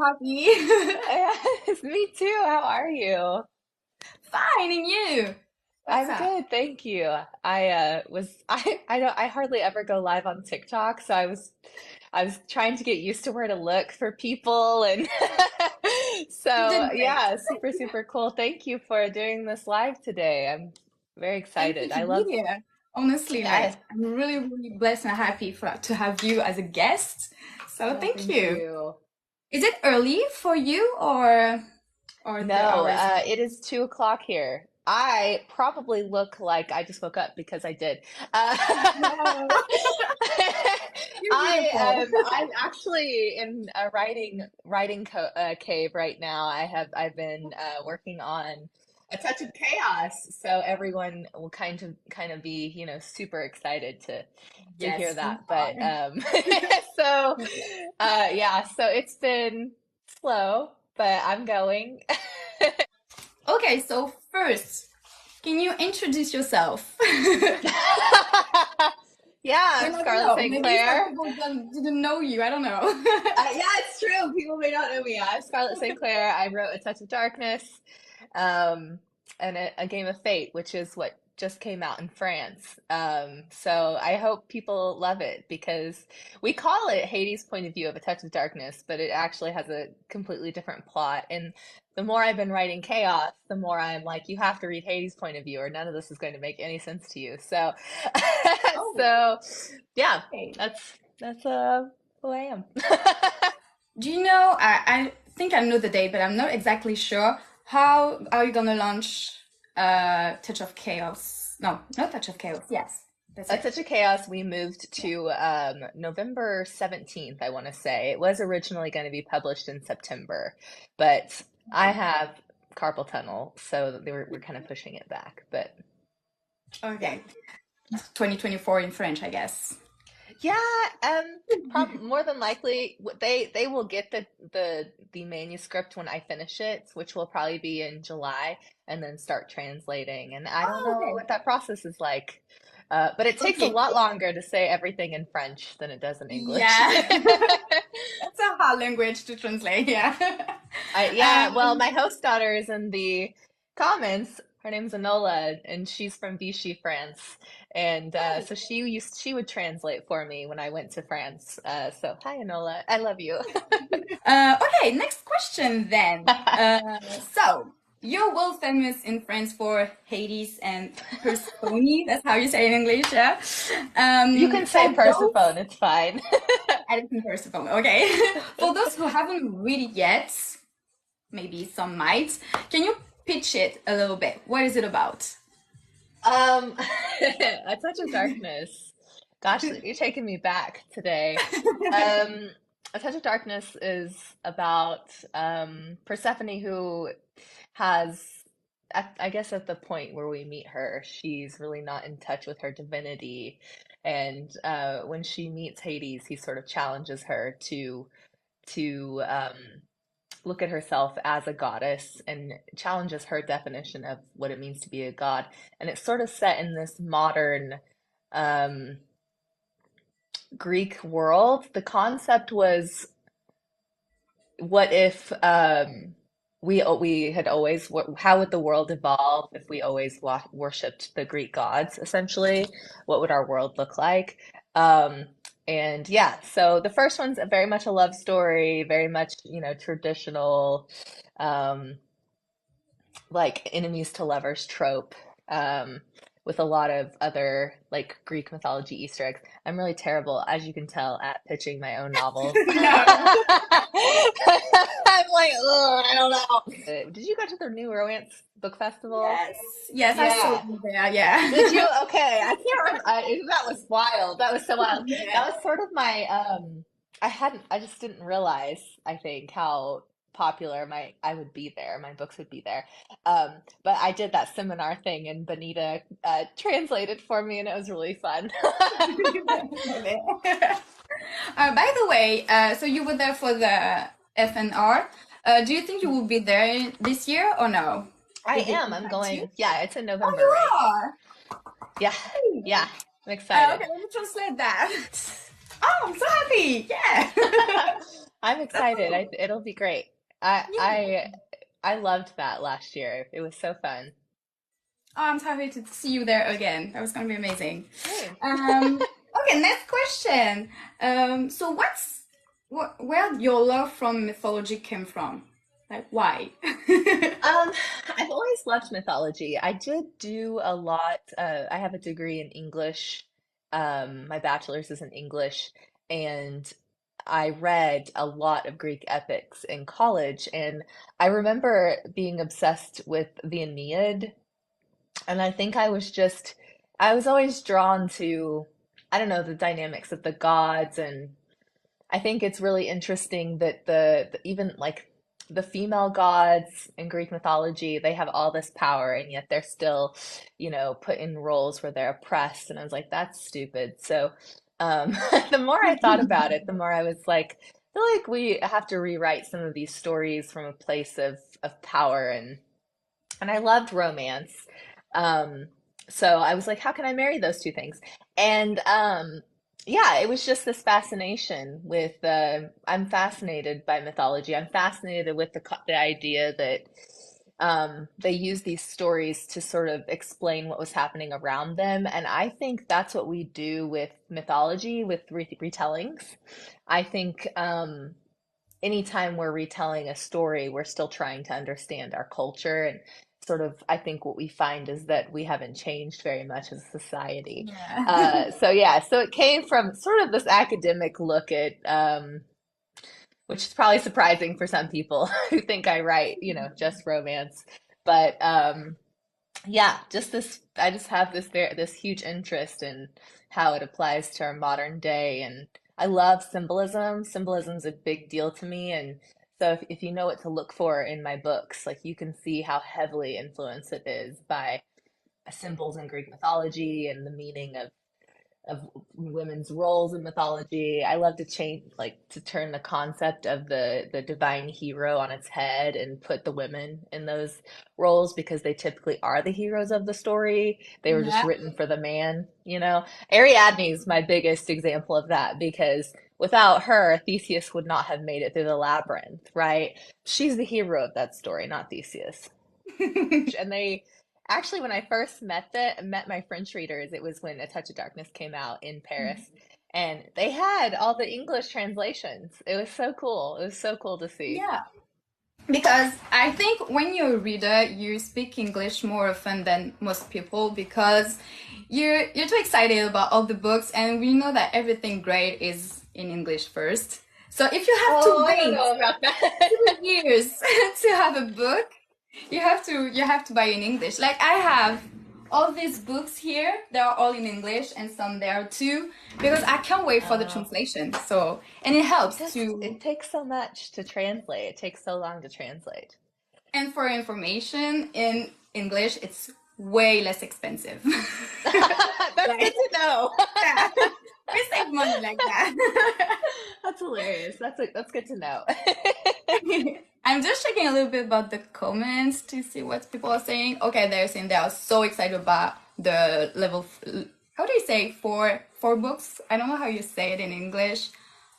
happy. Yes, me too. How are you? Fine, and you? What's I'm up? good, thank you. I hardly ever go live on TikTok, so I was trying to get used to where to look for people and You so did great. yeah, super cool. Thank you for doing this live today. I'm very Thank you excited. to be here. Honestly, I I'm really, really blessed and happy to have you as a guest. So oh, thank thank you. you. Is it early for you or the No, hours? it is 2 o'clock here. I probably look like I just woke up because I did. No, you're beautiful. I'm actually in a writing co cave right now. I've been working on a touch of chaos, so everyone will kind of be, super excited to hear Yes, we that. But are. so yeah, so it's been slow, but I'm going. Okay, so first, can you introduce yourself? Yeah, You I'm never Scarlett know. St. Maybe some Clair. people didn't know you. I don't know. Yeah, it's true. People may not know me. I'm Scarlett St. Clair. I wrote A Touch of Darkness, um, and a Game of Fate, which is what just came out in France. So I hope people love it because we call it Hades' point of view of A Touch of Darkness, but it actually has a completely different plot. And the more I've been writing chaos, the more I'm like, you have to read Hades' point of view, or none of this is going to make any sense to you. So, Oh, so yeah, okay. that's who I am. Do you know? I think I know the date, but I'm not exactly sure. How are you gonna launch Touch of Chaos? No, not Touch of Chaos. Yes, that's That's it. such a chaos. We moved to November 17th, I want to say. It was originally going to be published in September, but I have carpal tunnel, so we're kind of pushing it back. But yeah. Okay, 2024 in French, I guess. Yeah, prob more than likely they will get the manuscript when I finish it, which will probably be in July, and then start translating. And I don't Oh, know okay. what that process is like. But it takes a Okay. lot longer to say everything in French than it does in English. Yeah, that's a hard language to translate. Yeah. Yeah, well, my host daughter is in the comments. Her name's Anola, and she's from Vichy, France. And so she would translate for me when I went to France. So hi, Anola, I love you. Okay, next question then. So you're world famous in France for Hades and Persephone. That's how you say it in English, yeah. You can say For those, Persephone, it's fine. I think Persephone. Okay. For those who haven't read it yet, maybe some might. Can you pitch it a little bit? What is it about? Um, A Touch of Darkness. Gosh, you're taking me back today. Um, A Touch of Darkness is about Persephone who has, I guess at the point where we meet her, she's really not in touch with her divinity. And when she meets Hades, he sort of challenges her to look at herself as a goddess and challenges her definition of what it means to be a god. And it's sort of set in this modern um, Greek world. The concept was, what if we had always, how would the world evolve if we always worshipped the Greek gods, essentially? What would our world look like? Um, and yeah, so the first one's very much a love story, very much, traditional, um, like enemies to lovers trope, with a lot of other like Greek mythology Easter eggs. I'm really terrible, as you can tell, at pitching my own novels. I'm No. like, ugh, I don't know. Did you go to the new romance book festival? Yes. Yes, I saw Yeah. you there. Yeah. Did you? Okay, I can't remember. That was wild. That was so wild. Yeah. That was sort of my I just didn't realize, I think, how popular I would be there. My books would be there. But I did that seminar thing and Benita translated for me and it was really fun. By the way, so you were there for the FNR. Do you think you will be there this year or no? I Did they am. I'm invite you? going. Yeah, it's in Oh, November, right? you are. Yeah. Hey. Yeah. I'm excited. Okay, let me translate that. Oh, I'm so happy. Yeah. I'm excited. It'll be great. I Yeah. I I loved that last year. It was so fun. Oh, I'm so happy to see you there again. That was gonna be amazing. Hey. Okay, next question. So where your love from mythology came from? Like, why? Um, I've always loved mythology. I did do a lot. I have a degree in English. My bachelor's is in English, and I read a lot of Greek epics in college. And I remember being obsessed with the Aeneid. And I think I was always drawn to, I don't know, the dynamics of the gods. And I think it's really interesting that even like the female gods in Greek mythology, they have all this power and yet they're still, put in roles where they're oppressed. And I was like, that's stupid. So the more I thought about it, the more I was like, I feel like we have to rewrite some of these stories from a place of power and I loved romance. Um, so I was like, how can I marry those two things? And yeah, it was just this fascination with I'm fascinated by mythology. I'm fascinated with the idea that they use these stories to sort of explain what was happening around them. And I think that's what we do with mythology, with retellings. I think anytime we're retelling a story, we're still trying to understand our culture and sort of, I think what we find is that we haven't changed very much as a society. Yeah. So yeah, so it came from sort of this academic look at, which is probably surprising for some people who think I write, just romance. But yeah, I just have this huge interest in how it applies to our modern day. And I love symbolism. Symbolism's a big deal to me. And so if you know what to look for in my books, like you can see how heavily influenced it is by symbols in Greek mythology and the meaning of women's roles in mythology. I love to to turn the concept of the divine hero on its head and put the women in those roles because they typically are the heroes of the story. They were just Yeah. written for the man. Ariadne is my biggest example of that because without her, Theseus would not have made it through the labyrinth, right? She's the hero of that story, not Theseus. And they actually, when I first met my French readers, it was when A Touch of Darkness came out in Paris, and they had all the English translations. It was so cool. It was so cool to see. Yeah. Because I think when you're a reader, you speak English more often than most people because you're too excited about all the books, and we know that everything great is in English first. So if you have to Oh, I don't wait know about that. 2 years to have a book, you have to buy in English. Like I have all these books here, they are all in English and some there too, because I can't wait for the Oh, translation. So and it helps to it takes so much to translate. It takes so long to translate. and for information in English, it's way less expensive. That's good Like, to know. yeah, we save money like that. That's hilarious. That's good to know. I'm just checking a little bit about the comments to see what people are saying. Okay, they're saying they are so excited about the level. How do you say four books? I don't know how you say it in English.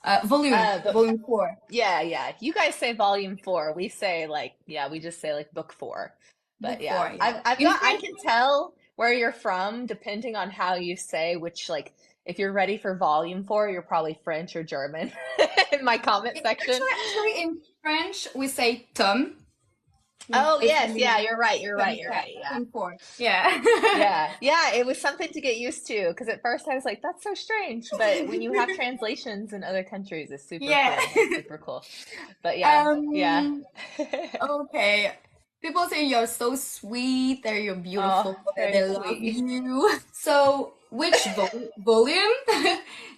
The Volume four, Yeah, yeah. You guys say volume four. We say like, yeah, we just say like book four. But book yeah, four. Yeah, in I French. can tell where you're from depending on how you say which, like, if you're ready for volume four, you're probably French or German in my comment section. Actually, in French we say tome. Oh, yes, yeah, Basically, tome. you're Yeah, right. Yeah. tome four. Yeah. Yeah, yeah, it was something to get used to because at first I was like, that's so strange. But when you have translations in other countries, it's super Yeah. cool. It's super cool. But yeah, yeah. um. Okay. People say you're so sweet, that you're Oh, beautiful, that very they love sweet. you. So, which volume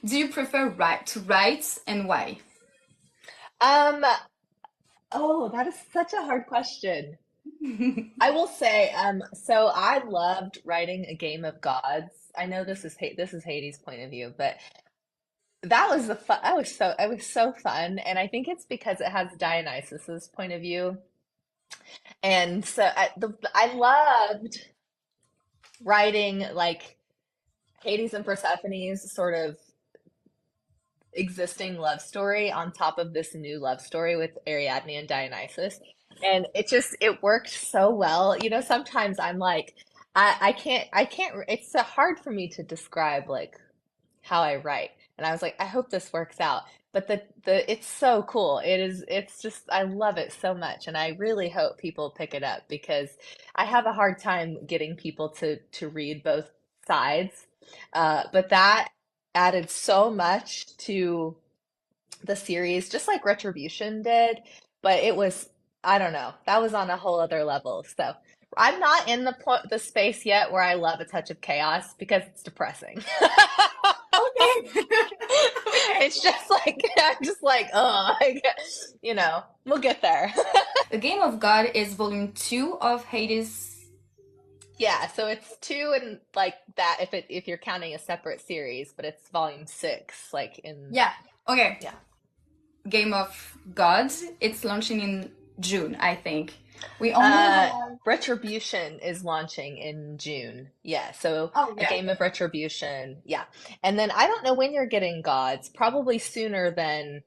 do you prefer to write and why? Um, oh, that is such a hard question. I will say, so I loved writing A Game of Gods. I know this is Hades' point of view, but that was the fun. I was so fun, and I think it's because it has Dionysus's point of view, and so I loved writing like Hades and Persephone's sort of existing love story on top of this new love story with Ariadne and Dionysus. And it worked so well. You know, sometimes I'm like, I can't, it's so hard for me to describe like how I write. And I was like, I hope this works out. But it's so cool. It's just, I love it so much. And I really hope people pick it up because I have a hard time getting people to read both sides. But that added so much to the series, just like Retribution did. But it was, I don't know, that was on a whole other level. So I'm not in the space yet where I love a touch of chaos because it's depressing. Okay. It's just like I'm just like, oh, we'll get there. The Game of God is volume 2 of Hades. Yeah, so it's two and like that if you're counting a separate series, but it's volume 6, like in Yeah. Okay. yeah. Game of Gods. It's launching in June, I think. We only have. Retribution is launching in June. Yeah, so Oh a yeah. game of Retribution. Yeah. And then I don't know when you're getting Gods, probably sooner than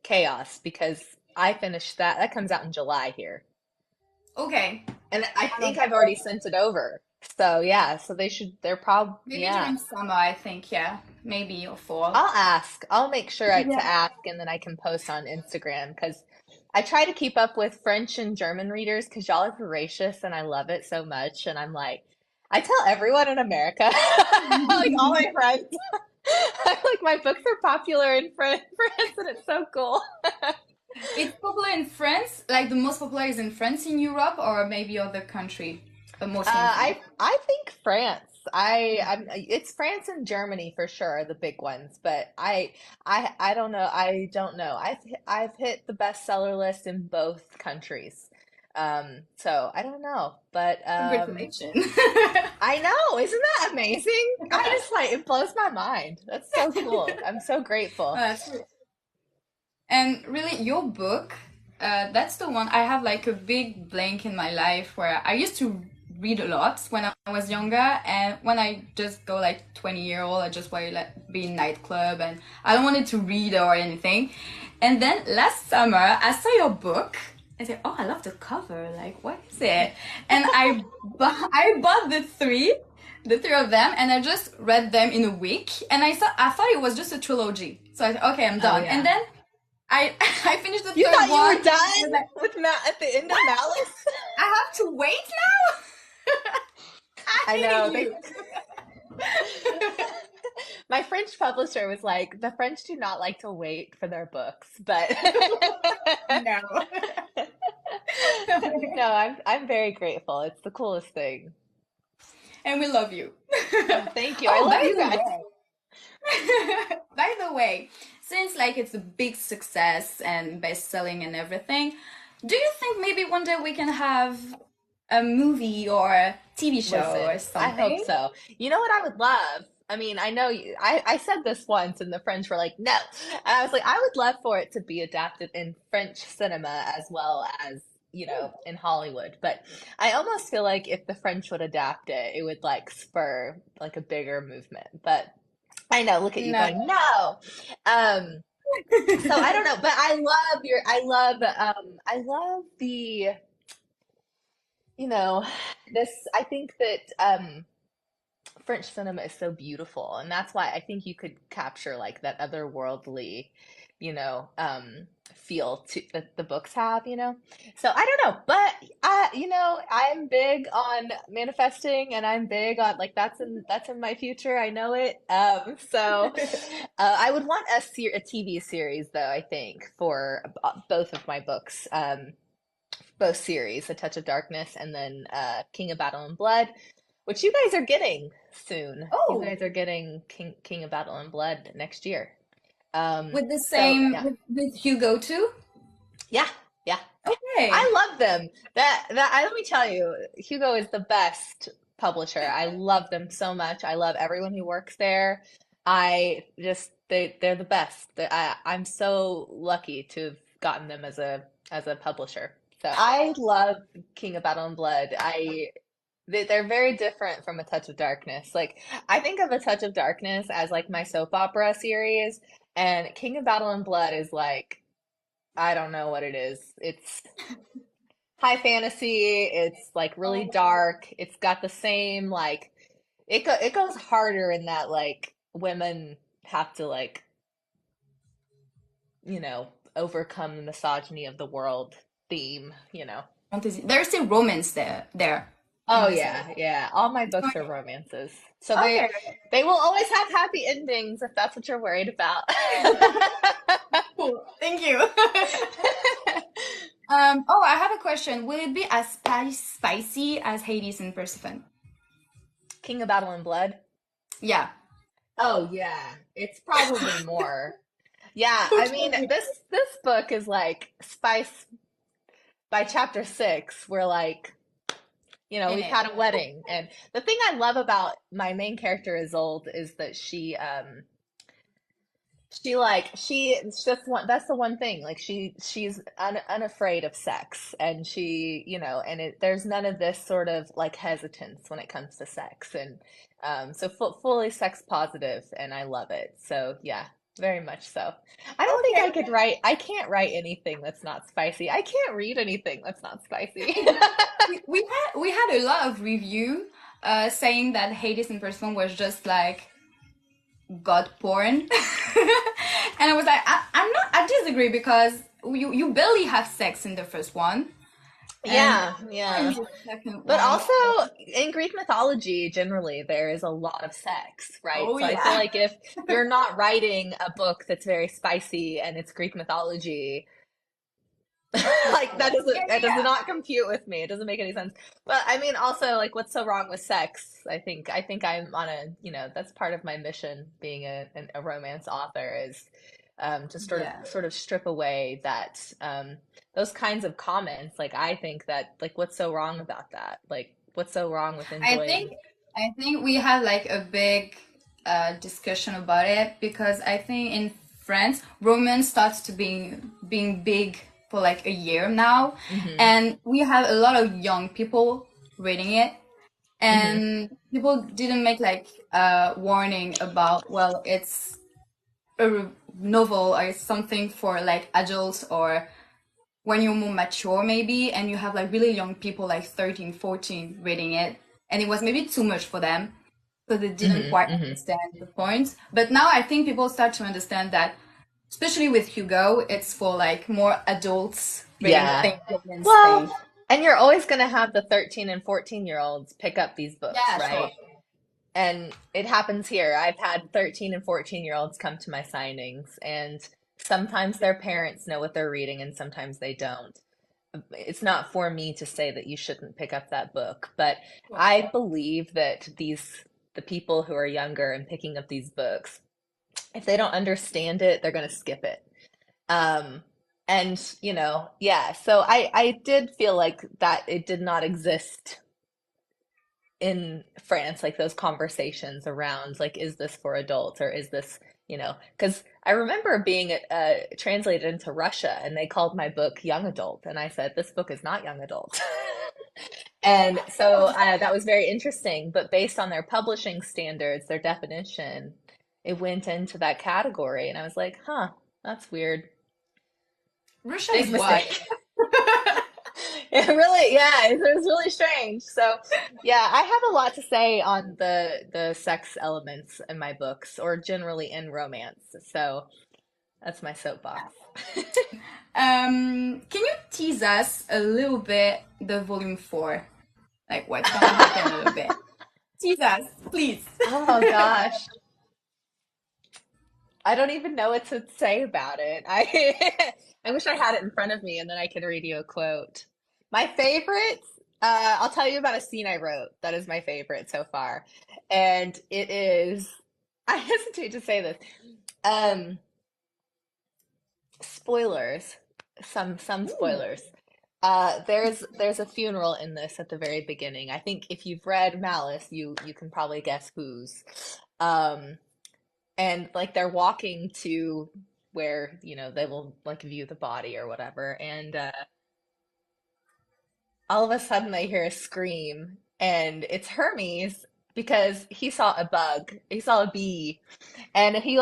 Chaos because I finished that. That comes out in July here. Okay. And I I think don't I've already sent it over. So yeah, so they're probably, Maybe yeah. during summer, I think. Yeah. Maybe or fall. I'll ask. I'll make sure to Yeah. ask and then I can post on Instagram because I try to keep up with French and German readers because y'all are voracious and I love it so much. And I'm like, I tell everyone in America, like all my friends, I'm like my books are popular in France and it's so cool. It's popular in France. Like the most popular is in France, in Europe, or maybe other country, but mostly in France. I think France. It's France and Germany for sure, the big ones. But I don't know. I don't know. I've hit the bestseller list in both countries. So I don't know. But Congratulations. I know, isn't that amazing? I just like it blows my mind. That's so cool. I'm so grateful. That's And really, your book, that's the one I have like a big blank in my life where I used to read a lot when I was younger, and when I just go like 20-year-old, I just want to like, be in nightclub and I don't want it to read or anything. And then last summer, I saw your book. I said, "Oh, I love the cover. Like, what is it?" And I bought the three of them, and I just read them in a week. And I thought it was just a trilogy. So I thought, okay, I'm Oh done. And yeah. then I finished the You third thought you one. were I was done like, with at the end of Malice? I have to wait now. I I know. hated you. My French publisher was like, the French do not like to wait for their books, but No. no, I'm very grateful. It's the coolest thing. And we love you. Oh, thank you. I Oh, love by you the guys. way, by the way, since like it's a big success and best-selling and everything, do you think maybe one day we can have a movie or a TV show or Listen, I hope something? so. You know what I would love? I mean, I know I said this once and the French were like, no. And I was like, I would love for it to be adapted in French cinema as well as, in Hollywood. But I almost feel like if the French would adapt it, it would like spur like a bigger movement. But I know, look at you No. going, no. Um, so I don't know, but I love the, you know, this, I think that French cinema is so beautiful, and that's why I think you could capture like that otherworldly, feel that the books have. So I don't know, but I'm big on manifesting, and I'm big on like that's in my future. I know it. So I would want a TV series though. I think for both of my books. Both series, A Touch of Darkness and then King of Battle and Blood, which you guys are getting soon. You Oh, guys are getting King of Battle and Blood next year. with the So same yeah, with Hugo too? yeah, yeah. Okay. I love them. Let me tell you, Hugo is the best publisher. I love them so much. I love everyone who works there. They're the best. I'm so lucky to have gotten them as a publisher. So I love King of Battle and Blood. they're very different from A Touch of Darkness. Like, I think of A Touch of Darkness as like my soap opera series, and King of Battle and Blood is like, I don't know what it is. It's high fantasy, it's like really Oh, dark. It's got the same like it goes harder in that like women have to like, overcome the misogyny of the world theme. fantasy. There's still romance there in Oh this. yeah, yeah. All my books are romances. So Okay. they will always have happy endings if that's what you're worried about. Cool. Thank you. Oh, I have a question. Will it be as spicy as Hades and Persephone? King of Battle and Blood. Yeah. Oh yeah, it's probably more. Yeah, I mean Okay. this book is like spice by chapter 6. We're like, In we've it. had a wedding, and the thing I love about my main character Isolde is that she's just one, that's the one thing, like she's unafraid of sex, and there's none of this sort of like hesitance when it comes to sex, and so fully sex positive, and I love it. So yeah, very much so. I don't think Okay. I can't write anything that's not spicy. I can't read anything that's not spicy. We had a lot of review saying that Hades and Persephone was just like god porn. And I was like, I disagree because you barely have sex in the first one. And Yeah, in yeah. the second But one, also in Greek mythology, generally, there is a lot of sex, right? oh So I feel yeah. like if you're not writing a book that's very spicy and it's Greek mythology, like Yeah, that does yeah, not compute with me. It doesn't make any sense. But I mean, also, like, what's so wrong with sex? I think I'm on that's part of my mission being a romance author is to yeah. sort of strip away that those kinds of comments. Like, I think that, like, what's so wrong about that? Like, what's so wrong with I enjoying? think I think we had like a big discussion about it because I think in France romance starts to being big for like a year now, Hmm. and we have a lot of young people reading it, Hmm. and people didn't make like a warning about, well, it's a novel or something for like adults or when you're more mature maybe, and you have like really young people like 13, 14 reading it, and it was maybe too much for them, so they didn't Hmm. quite Hmm. understand the point. But now I think people start to understand that, especially with Hugo, it's for like more adults reading Yeah. things and Well, things. and you're always going to have the 13 and 14-year-olds pick up these books, Yeah, sure. right? And it happens here. I've had 13 and 14-year-olds come to my signings, and sometimes their parents know what they're reading, and sometimes they don't. It's not for me to say that you shouldn't pick up that book, but Sure. I believe that the people who are younger and picking up these books, if they don't understand it, they're going to skip it. Um, and yeah, so I did feel like that it did not exist in France, like those conversations around like, is this for adults or is this, because I remember being translated into Russia and they called my book young adult, and I said this book is not young adult. And so that was very interesting, but based on their publishing standards, their definition, it went into that category, and I was like, huh, that's weird. Russia Big is wide. mistake. It really, yeah, it was really strange. So, yeah, I have a lot to say on the sex elements in my books, or generally in romance. So that's my soapbox. Can you tease us a little bit the volume 4? Like what's gonna happen a little bit? Tease us, please. Oh gosh, I don't even know what to say about it. I wish I had it in front of me and then I could read you a quote. My favorite, I'll tell you about a scene I wrote that is my favorite so far, and it is. I hesitate to say this. Um, Spoilers, some Ooh. spoilers. There's a funeral in this at the very beginning. I think if you've read Malice, you can probably guess whose. Um, and like they're walking to where they will like view the body or whatever, and all of a sudden I hear a scream, and it's Hermes because he saw a bug, he saw a bee, and he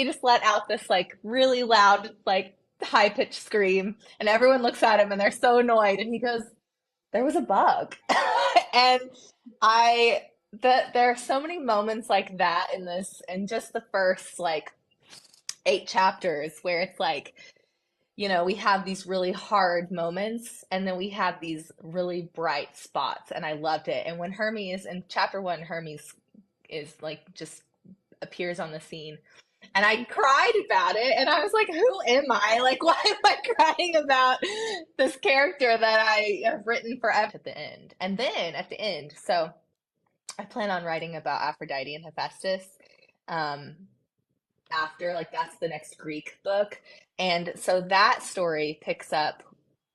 just let out this like really loud like high pitched scream, and everyone looks at him and they're so annoyed, and he goes, "There was a bug," and I there are so many moments like that in this, and just the first like 8 chapters where it's like, we have these really hard moments and then we have these really bright spots, and I loved it. And when Hermes in chapter 1, Hermes is like just appears on the scene, and I cried about it, and I was like, who am I? Like, why am I crying about this character that I have written forever at the end? And then at the end, so I plan on writing about Aphrodite and Hephaestus. Um, After, like, that's the next Greek book. And so that story picks up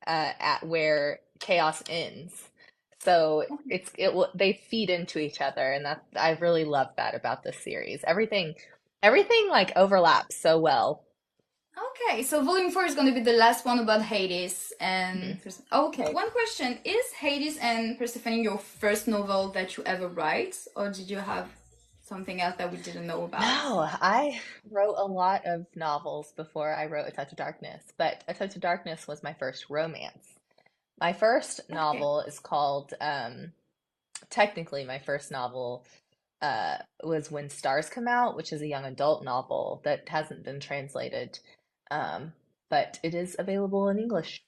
at where chaos ends. So they feed into each other, and that I really love that about this series. Everything like overlaps so well. Okay, so volume 4 is going to be the last one about Hades Mhm. and okay. One question, is Hades and Persephone your first novel that you ever write, or did you have something else that we didn't know about? No, I wrote a lot of novels before I wrote A Touch of Darkness, but A Touch of Darkness was my first romance. My first Okay. novel is called, technically, my first novel was When Stars Come Out, which is a young adult novel that hasn't been translated, um, but it is available in English.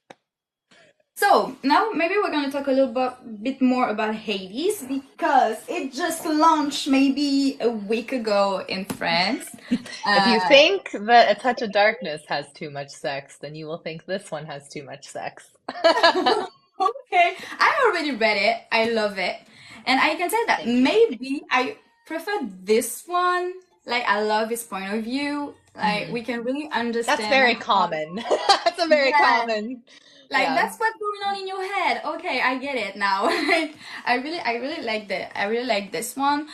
So now maybe we're going to talk a little bit more about Hades because it just launched maybe a week ago in France. If you Uh, think that A Touch of Darkness has too much sex, then you will think this one has too much sex. okay, I already read it. I love it. And I can say that Thank you. maybe I prefer this one. Like, I love his point of view. Like, Hmm. we can really That's understand very how, common. That's a very yeah, common, like yeah. that's what's going on in your head. Okay, I get it now. Like, I really like this one.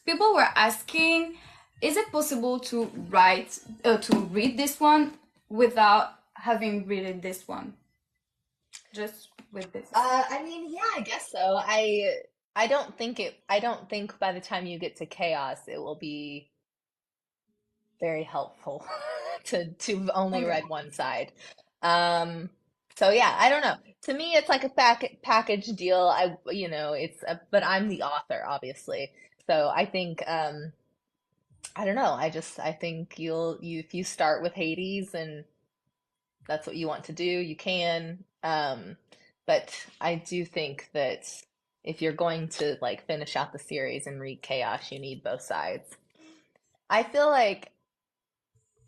People were asking, is it possible to to read this one without having read this one? Just with this. I mean, yeah, I guess so. I don't think by the time you get to chaos, it will be very helpful to only Okay. read one side. Um, so yeah, I don't know. To me, it's like a package deal. But I'm the author, obviously. So I think, I don't know. I think if you start with Hades and that's what you want to do, you can. But I do think that if you're going to like finish out the series and read Chaos, you need both sides. I feel like,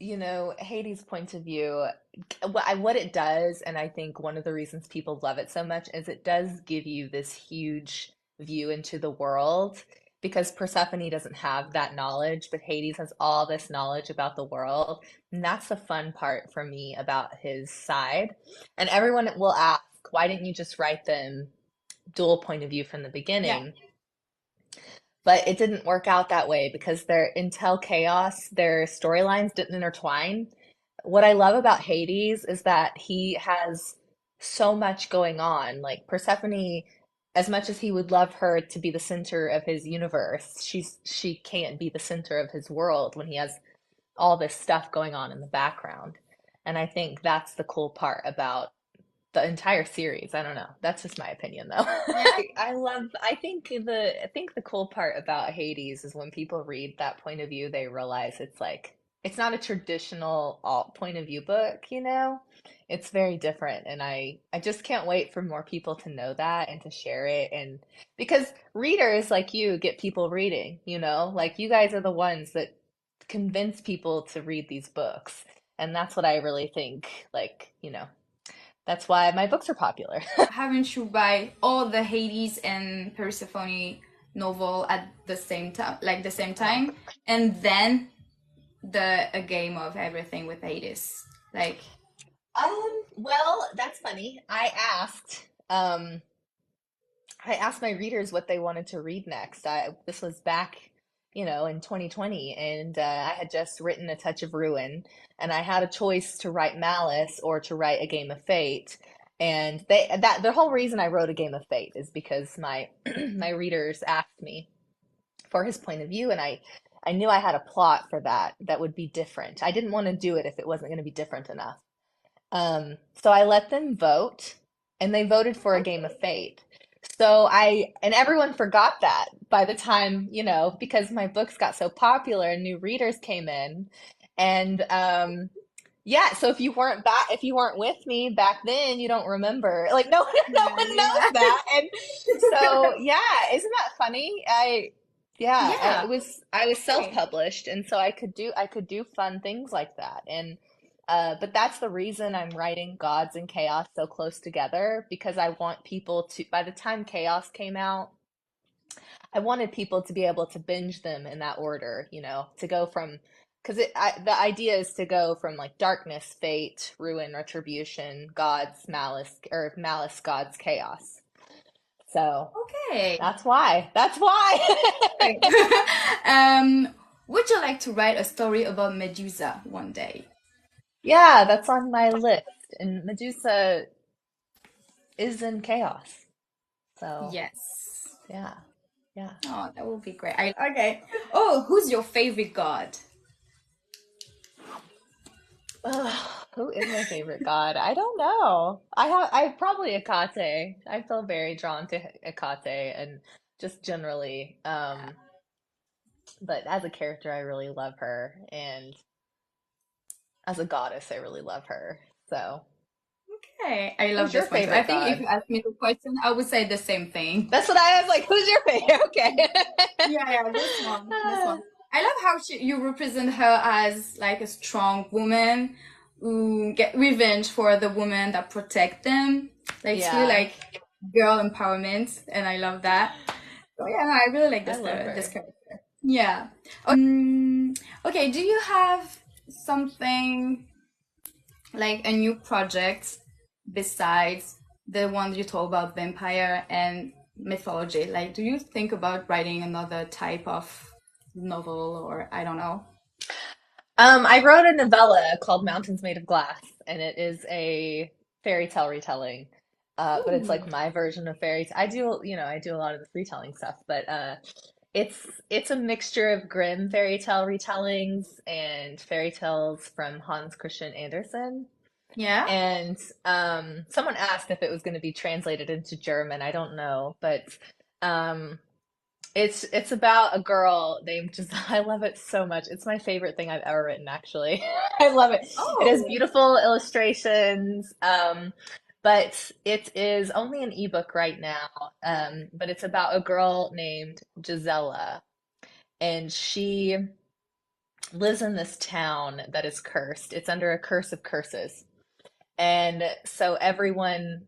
Hades' point of view, what it does, and I think one of the reasons people love it so much is it does give you this huge view into the world, because Persephone doesn't have that knowledge, but Hades has all this knowledge about the world. And that's the fun part for me about his side. And everyone will ask, why didn't you just write them dual point of view from the Yeah. beginning? But it didn't work out that way because until Chaos, their storylines didn't intertwine. What I love about Hades is that he has so much going on. Like Persephone, as much as he would love her to be the center of his universe, she can't be the center of his world when he has all this stuff going on in the background. And I think that's the cool part about the entire series. I don't know. That's just my opinion though. Yeah. I think the cool part about Hades is when people read that point of view, they realize it's like it's not a traditional alt point of view book, you know? It's very different, and I just can't wait for more people to know that and to share it, and because readers like you get people reading, you know? Like you guys are the ones that convince people to read these books. And that's what I really think, like, that's why my books are popular. Haven't you buy all the Hades and Persephone novel at the same time, like the same time, and then a game of everything with Hades? Like, Well, that's funny. I asked my readers what they wanted to read next. This was back, in 2020, and I had just written A Touch of Ruin, and I had a choice to write Malice or to write A Game of Fate. And that the whole reason I wrote A Game of Fate is because my my readers asked me for his point of view, and I knew I had a plot for that would be different. I didn't want to do it if it wasn't going to be different enough. So I let them vote, and they voted for A Game of Fate. So and everyone forgot that by the time, because my books got so popular and new readers came in. And yeah, so if you weren't with me back then, you don't remember. Like no Yeah, one knows yeah. that. And so yeah, isn't that funny? Yeah, Yeah. I was Okay. self-published, and so I could do fun things like that. And but that's the reason I'm writing Gods and Chaos so close together, because I want people to, by the time Chaos came out, I wanted people to be able to binge them in that order, to go from, because the idea is to go from like darkness, fate, ruin, retribution, gods, malice, or malice, gods, chaos. So Okay. that's why. That's why. Okay. um, would you like to write a story about Medusa one day? Yeah, that's on my list. And Medusa is in chaos. So Yes. yeah, yeah. Oh, that would be great. Okay. Oh, who's your favorite god? Who is my favorite god? I don't know. I probably Akate. I feel very drawn to Akate and just generally. But as a character, I really love her, and as a goddess, I really love her. So, Okay, I love who's your this one too. I favorite think if god? you ask me the question, I would say the same thing. That's what I was like. Who's your favorite? Okay. Yeah, yeah, this one, this one. I love how you represent her as like a strong woman who get revenge for the woman that protect them. Like it's really Yeah, like girl empowerment, and I love that. So yeah, no, I really like I love this her. character. Yeah. Okay, do you have something like a new project besides the one you told about vampire and mythology? Like, do you think about writing another type of novel or I don't know? I wrote a novella called Mountains Made of Glass, and it is a fairy tale retelling. But it's like Ooh. my version of fairy tale. I do a lot of the retelling stuff, but it's a mixture of grim fairy tale retellings and fairy tales from Hans Christian Andersen. Yeah? And someone asked if it was going to be translated into German. I don't know, but um, it's about a girl named Giselle. I love it so much. It's my favorite thing I've ever written, actually. I love it. It has Oh, beautiful illustrations, but it is only an ebook right now. But it's about a girl named Gisela, and she lives in this town that is cursed. It's under a curse of curses. And so everyone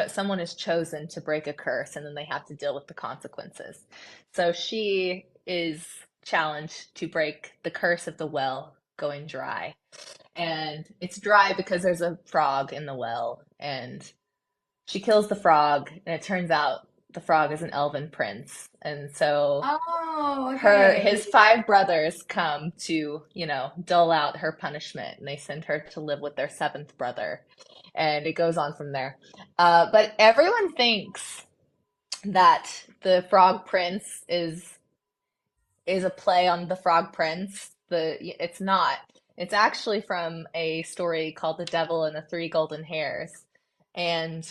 someone is chosen to break a curse, and then they have to deal with the consequences. So she is challenged to break the curse of the well going dry. And it's dry because there's a frog in the well, and she kills the frog, and it turns out the frog is an elven prince. And so oh, okay. his five brothers come to, dole out her punishment, and they send her to live with their seventh brother. And it goes on from there. But everyone thinks that the Frog Prince is a play on the Frog Prince. It's not. It's actually from a story called The Devil and the Three Golden Hairs. And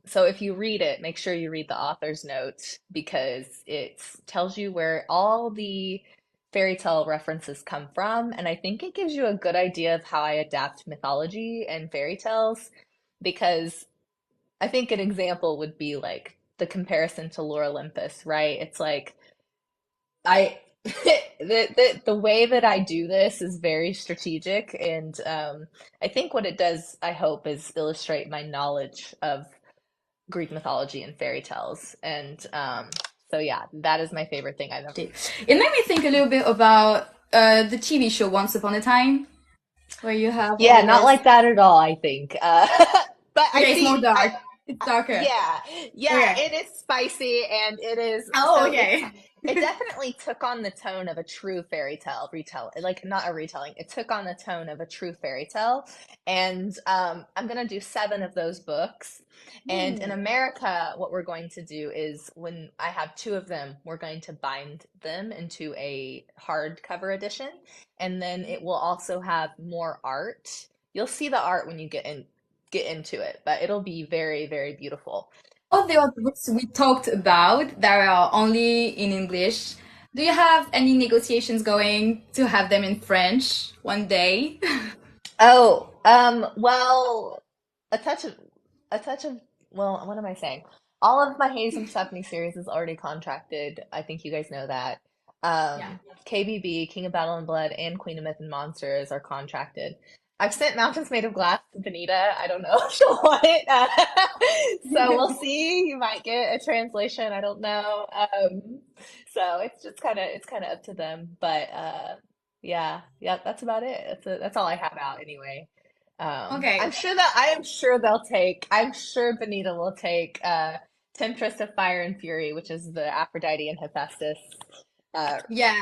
so if you read it, make sure you read the author's notes, because it tells you where all the fairy tale references come from. And I think it gives you a good idea of how I adapt mythology and fairy tales, because I think an example would be like the comparison to Lore Olympus, right? It's like I the way that I do this is very strategic, and I think what it does, I hope, is illustrate my knowledge of Greek mythology and fairy tales. And so yeah, that is my favorite thing I've ever. It made me think a little bit about the TV show Once Upon a Time, where you have Yeah, all not this. like that at all, I think. But I Okay, it's more see, dark. It's darker. yeah, yeah, Okay. it is spicy, and it is Oh, so okay. it definitely took on the tone of a true fairy tale like not a retelling. It took on the tone of a true fairy tale, and I'm gonna do 7 of those books. And in Ooh. America, what we're going to do is when I have 2 of them, we're going to bind them into a hardcover edition, and then it will also have more art. You'll see the art when you get into it, but it'll be very, very beautiful. All the other books we talked about that are only in English, do you have any negotiations going to have them in French one day? Oh, well, a touch of, a touch of, well, what am I saying? All of my Hayes and Stephanie series is already contracted. I think you guys know that. Yeah. KBB, King of Battle and Blood, and Queen of Myth and Monsters are contracted. I've sent Mountains Made of Glass to Benita. I don't know if she'll want it. So we'll see. You might get a translation. I don't know. So it's kind of up to them. But yeah, that's about it. That's all I have out anyway. Okay. I'm sure Benita will take Temptress of Fire and Fury, which is the Aphrodite and Hephaestus Yeah,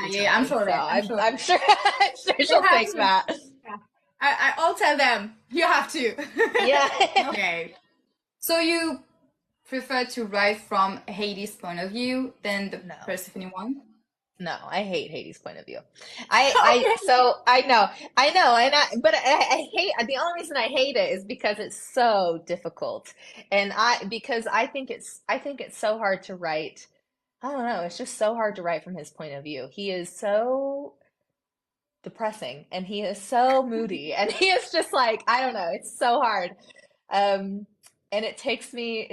yeah, I'm retelling. sure of So it. I'm I'm sure of I'm it. sure I'm sure They she'll have take to. that. Yeah. I'll tell them. You have to. Yeah. Okay. So you prefer to write from Hades' point of view than the No. Persephone one? No, I hate Hades' point of view. Okay. So but I hate, the only reason I hate it is because it's so difficult. And because I think it's so hard to write. I don't know, it's just so hard to write from his point of view. He is so depressing and he is so moody and he is just like, I don't know, it's so hard. Um, and it takes me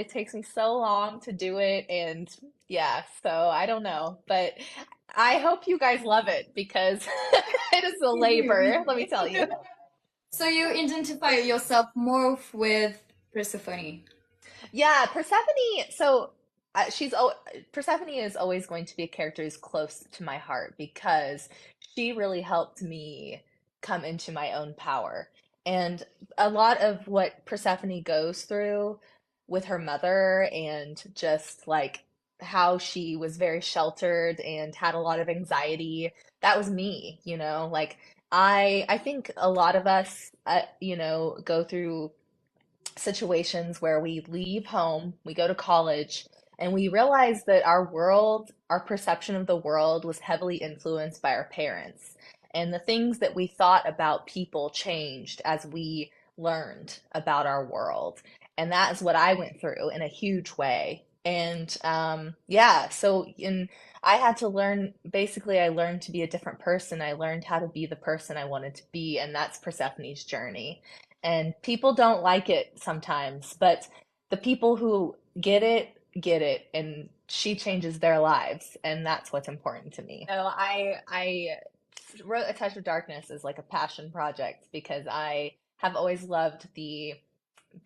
so long to do it, and yeah, so I don't know, but I hope you guys love it because it is a We do, labor, we let me tell do. you. So you identify yourself more with Persephone. Yeah, Persephone. So Persephone is always going to be a character who's close to my heart because she really helped me come into my own power. And a lot of what Persephone goes through with her mother and just like how she was very sheltered and had a lot of anxiety, that was me, like I think a lot of us go through situations where we leave home, we go to college, and we realize that our perception of the world was heavily influenced by our parents. And the things that we thought about people changed as we learned about our world. And that is what I went through in a huge way. And yeah, I had to learn, basically, I learned to be a different person. I learned how to be the person I wanted to be, and that's Persephone's journey. And people don't like it sometimes, but the people who get it, and she changes their lives, and that's what's important to me. So I wrote A Touch of Darkness as like a passion project because I have always loved the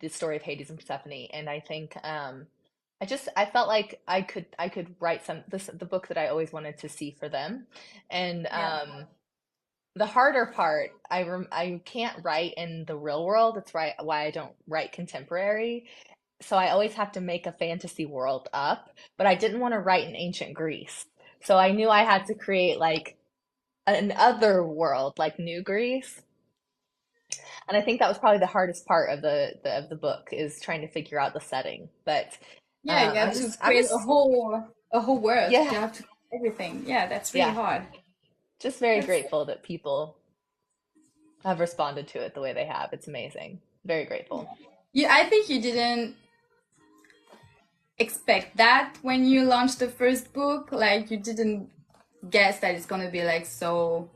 story of Hades and Persephone, and I think I felt like I could write the book that I always wanted to see for them, and Yeah. the harder part, I can't write in the real world. That's why I don't write contemporary. So I always have to make a fantasy world up, but I didn't want to write in ancient Greece. So I knew I had to create like an other world, like New Greece. And I think that was probably the hardest part of the book is trying to figure out the setting. But Yeah, you I'm have to just I'm create just a whole world. yeah, You have to create everything. Yeah, that's really yeah, hard. just very That's grateful that people have responded to it the way they have. It's amazing. Very grateful. you I think you didn't expect that when you launched the first book. Like you didn't guess that it's gonna be like so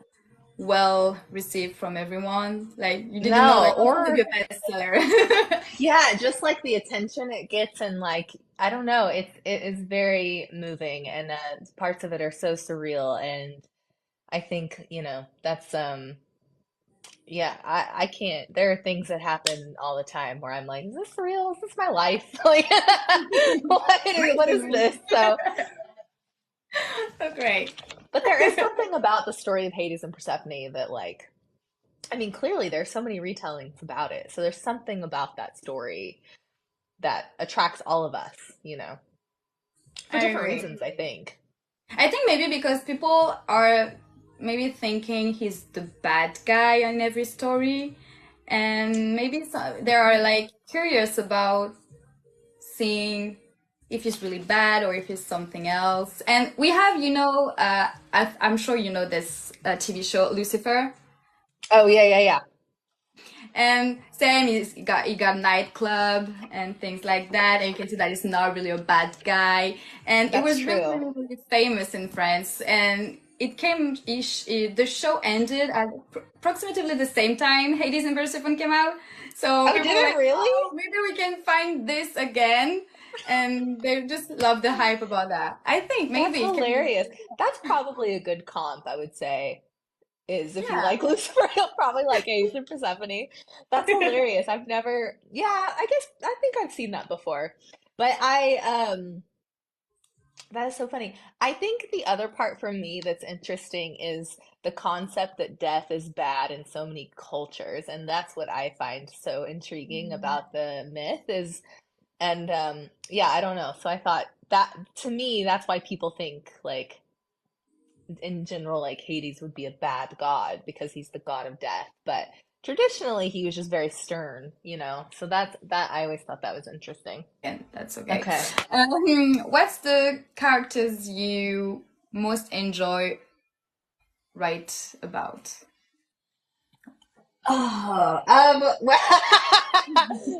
well received from everyone. Like you didn't know No, like it's gonna be or a bestseller. yeah, just like the attention it gets, and like I don't know, it is very moving, and parts of it are so surreal, and I think, that's yeah, I can't. There are things that happen all the time where I'm like, is this real? Is this my life? Like, what is Amazing. this? So, Oh, great. but there is something about the story of Hades and Persephone that like, I mean, clearly there's so many retellings about it. So there's something about that story that attracts all of us, for I different agree. reasons, I think. I think maybe because people are maybe thinking he's the bad guy in every story, and maybe they are like curious about seeing if he's really bad or if he's something else. And we have, I'm sure you know this TV show Lucifer. Oh yeah, yeah, yeah. And same, he got nightclub and things like that, and you can see that he's not really a bad guy. And it That's was really, true. really, really famous in France. And the show ended at approximately the same time Hades and Persephone came out. So Oh, people did were it like, really? "Oh, maybe we can find this again," and they just love the hype about that. I think That's maybe it can be, hilarious. That's probably a good comp, I would say, is if you yeah. like Lucifer, you'll probably like Ace and Persephone. That's hilarious. I've never, yeah, I guess I think I've seen that before. But that is so funny. I think the other part for me that's interesting is the concept that death is bad in so many cultures, and that's what I find so intriguing about the myth is, and yeah, I don't know. So I thought that to me, that's why people think like in general, like Hades would be a bad god because he's the god of death. But traditionally, he was just very stern, you know. So that I always thought that was interesting. And that's okay. Okay. What's the characters you most enjoy write about? Oh,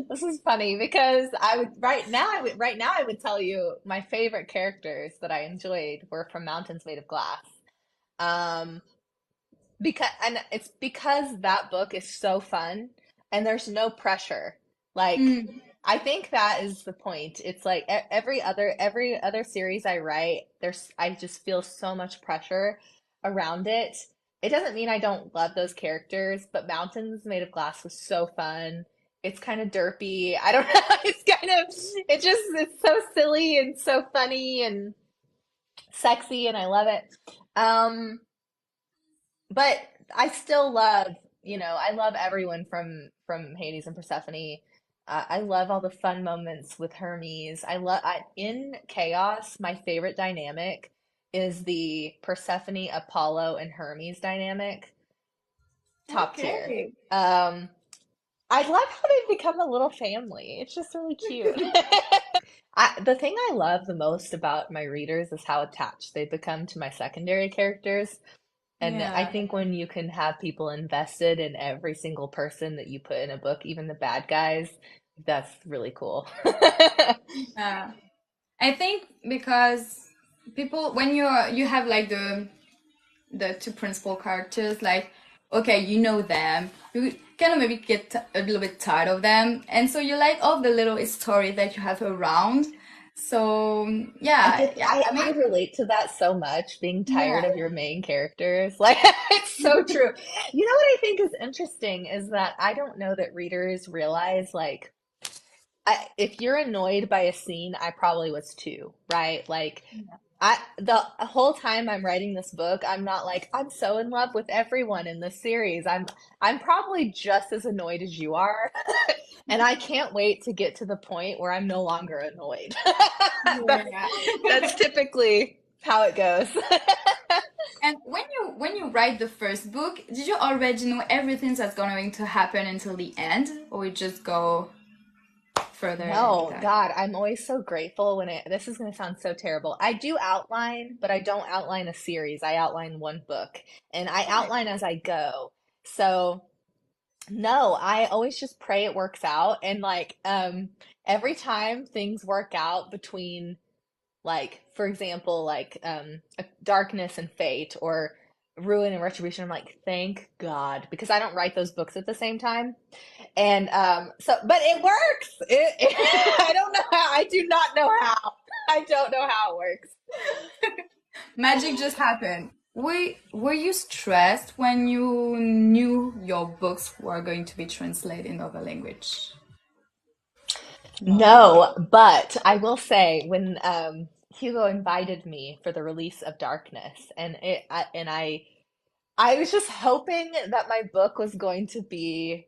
this is funny because I would right now I would tell you my favorite characters that I enjoyed were from Mountains Made of Glass. Um, it's because that book is so fun and there's no pressure. Like Mm, I think that is the point. It's like every other series I write, I just feel so much pressure around it. It doesn't mean I don't love those characters, but Mountains Made of Glass was so fun. It's kind of derpy. I don't know. It's so silly and so funny and sexy and I love it. Um, but I still love, I love everyone from Hades and Persephone. I love all the fun moments with Hermes. In Chaos, my favorite dynamic is the Persephone, Apollo, and Hermes dynamic. Top tier. okay. Um, I love how they've become a little family. It's just really cute. The thing I love the most about my readers is how attached they become to my secondary characters. And I Yeah. think when you can have people invested in every single person that you put in a book, even the bad guys, that's really cool. Yeah. I think because people, when you have like the two principal characters, like, okay, you know them, you kind of maybe get a little bit tired of them, and so you like all the little story that you have around. So yeah, yeah, I I mean, relate to that so much, being yeah. tired of your main characters. Like, it's so true. You know what I think is interesting is that I don't know that readers realize, like, if you're annoyed by a scene, I probably was too, right? Like, the whole time I'm writing this book, I'm not like I'm so in love with everyone in this series. I'm probably just as annoyed as you are, and I can't wait to get to the point where I'm no longer annoyed. That's Yeah. that's typically how it goes. And when you write the first book, did you already know everything that's going to happen until the end, or you just go further in No, time? God, I'm always so grateful this is going to sound so terrible. I do outline, but I don't outline a series. I outline one book and I Okay. outline as I go. So no, I always just pray it works out. And like every time things work out between like for example, like darkness and fate or ruin and retribution, I'm like, thank God, because I don't write those books at the same time. And but it works. I don't know how. I do not know how. I don't know how it works. Magic just happened. Were you stressed when you knew your books were going to be translated in other language? No. No, but I will say when Hugo invited me for the release of Darkness, I was just hoping that my book was going to be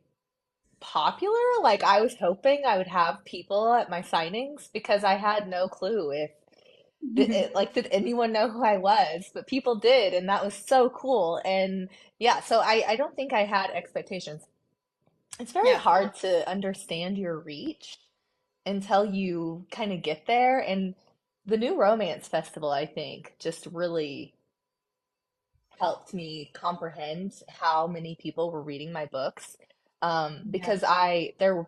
popular. Like I was hoping I would have people at my signings because I had no clue if Did anyone know who I was? But people did, and that was so cool. And yeah, so I don't think I had expectations. It's very Yeah. hard to understand your reach until you kind of get there. And the New Romance Festival, I think, just really helped me comprehend how many people were reading my books. Yeah. Because there were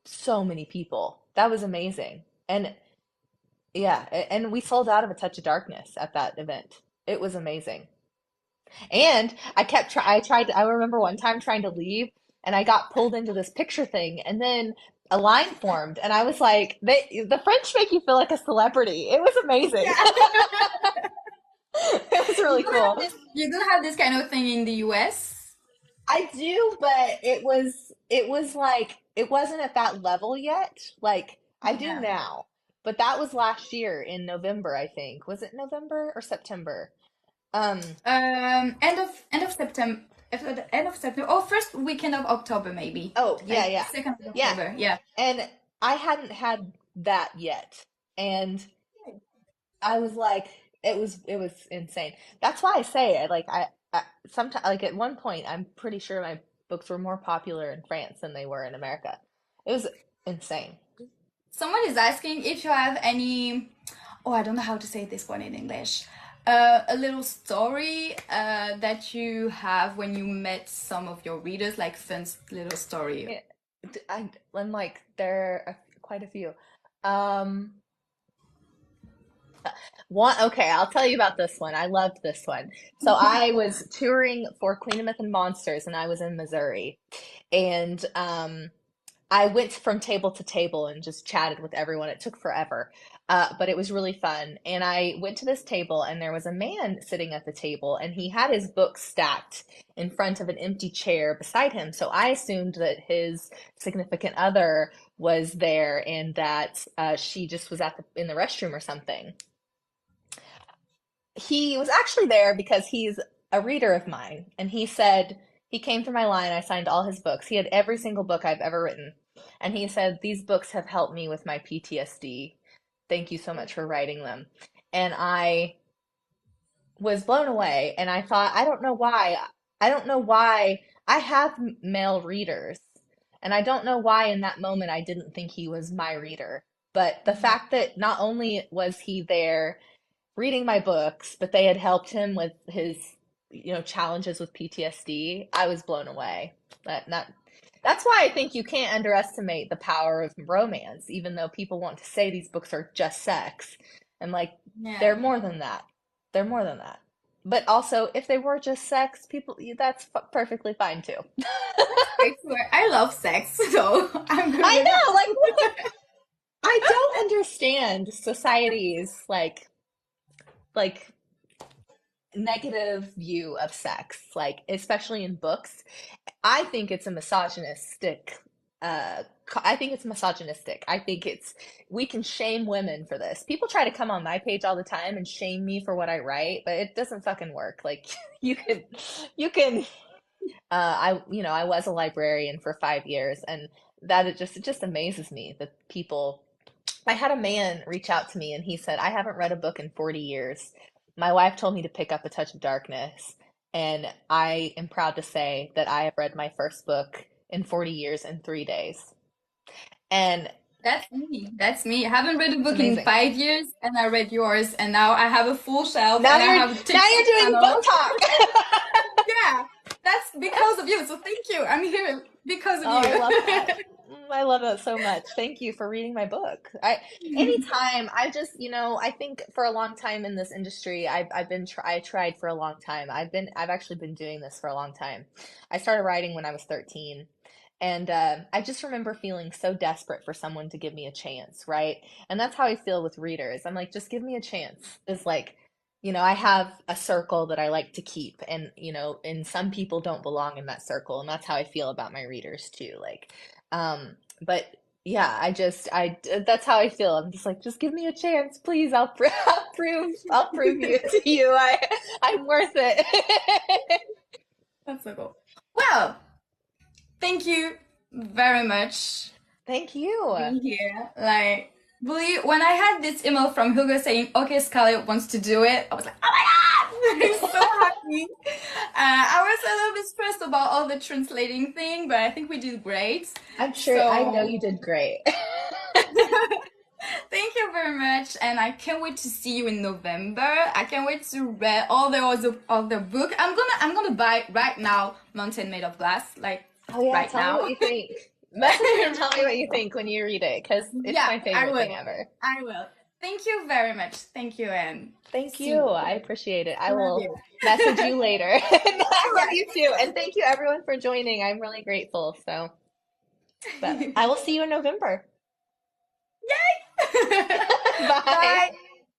so many people. That was amazing. And yeah, and we sold out of A Touch of Darkness at that event. It was amazing. And I remember one time trying to leave and I got pulled into this picture thing and then a line formed and I was like, the French make you feel like a celebrity. It was amazing. Yeah. It was really cool. You don't have this kind of thing in the US? I do, but it was like it wasn't at that level yet. Like I do Yeah. now. But that was last year in November, I think. Was it November or September? Um, End of September. At the end of September, or first weekend of October, maybe. oh, yeah, Like yeah. second of Yeah. October. Yeah. And I hadn't had that yet. And I was like, it was insane. That's why I say it. Like I sometimes like at one point I'm pretty sure my books were more popular in France than they were in America. It was insane. Someone is asking if you have any. Oh, I don't know how to say this one in English. A little story that you have when you met some of your readers, like fun little story. Yeah, I'm like there are quite a few. Um One, okay, I'll tell you about this one. I loved this one. So I was touring for Queen of Myth and Monsters, and I was in Missouri, and I went from table to table and just chatted with everyone. It took forever, but it was really fun. And I went to this table, and there was a man sitting at the table, and he had his books stacked in front of an empty chair beside him. So I assumed that his significant other was there and that she just was in the restroom or something. He was actually there because he's a reader of mine, and he said he came through my line. I signed all his books. He had every single book I've ever written, and he said these books have helped me with my PTSD. Thank you so much for writing them. And I was blown away, and I thought, I don't know why. I don't know why I have male readers, and I don't know why in that moment I didn't think he was my reader. But the Yeah. fact that not only was he there reading my books, but they had helped him with his, challenges with PTSD. I was blown away. That's why I think you can't underestimate the power of romance, even though people want to say these books are just sex. And like, they're Yeah. more than that. They're more than that. But also, if they were just sex, that's perfectly fine too. That's great. I love sex, so I'm good I with know, like, that. I don't understand society's like negative view of sex, like especially in books. I think it's a misogynistic. I think it's misogynistic. I think we can shame women for this. People try to come on my page all the time and shame me for what I write, but it doesn't fucking work. Like you can, you can. I was a librarian for 5 years, and it just amazes me that people. I had a man reach out to me and he said, I haven't read a book in 40 years. My wife told me to pick up A Touch of Darkness, and I am proud to say that I have read my first book in 40 years in 3 days. And That's me. That's me. I haven't read a it's book in amazing. 5 years, and I read yours, and now I have a full shelf, Now and I you're have a now TikTok you're doing channel. book talk. Yeah, that's because of you. So thank you. I'm here because of Oh, I love you. that. I love that so much. Thank you for reading my book. Anytime, I just, I think for a long time in this industry, I tried for a long time. I've actually been doing this for a long time. I started writing when I was 13. And I just remember feeling so desperate for someone to give me a chance, right? And that's how I feel with readers. I'm like, just give me a chance. It's like, I have a circle that I like to keep, and some people don't belong in that circle, and that's how I feel about my readers too. Like, but yeah, that's how I feel. I'm just like, just give me a chance, please. I'll prove you to you. I'm worth it. That's so cool. Well, thank you very much Thank for you. being here. Like, Believe when I had this email from Hugo saying, "Okay, Scarlett wants to do it," I was like, "Oh my God!" I'm so happy. I was a little bit stressed about all the translating thing, but I think we did great. I'm sure, I know So you did great. thank you very much, and I can't wait to see you in November. I can't wait to read all the other book. I'm gonna buy right now, Mountain Made of Glass, like Oh yeah, right tell me now. what you think. Message me and tell me what you think when you read it, because it's Yeah, my I favorite thing will. ever. I will. Thank you very much. Thank you, and Thank see you. you. I appreciate it. I Love will you. message you later. I love Yes. you too. And thank you everyone for joining. I'm really grateful. So, but I will see you in November. Yay! Bye. Bye.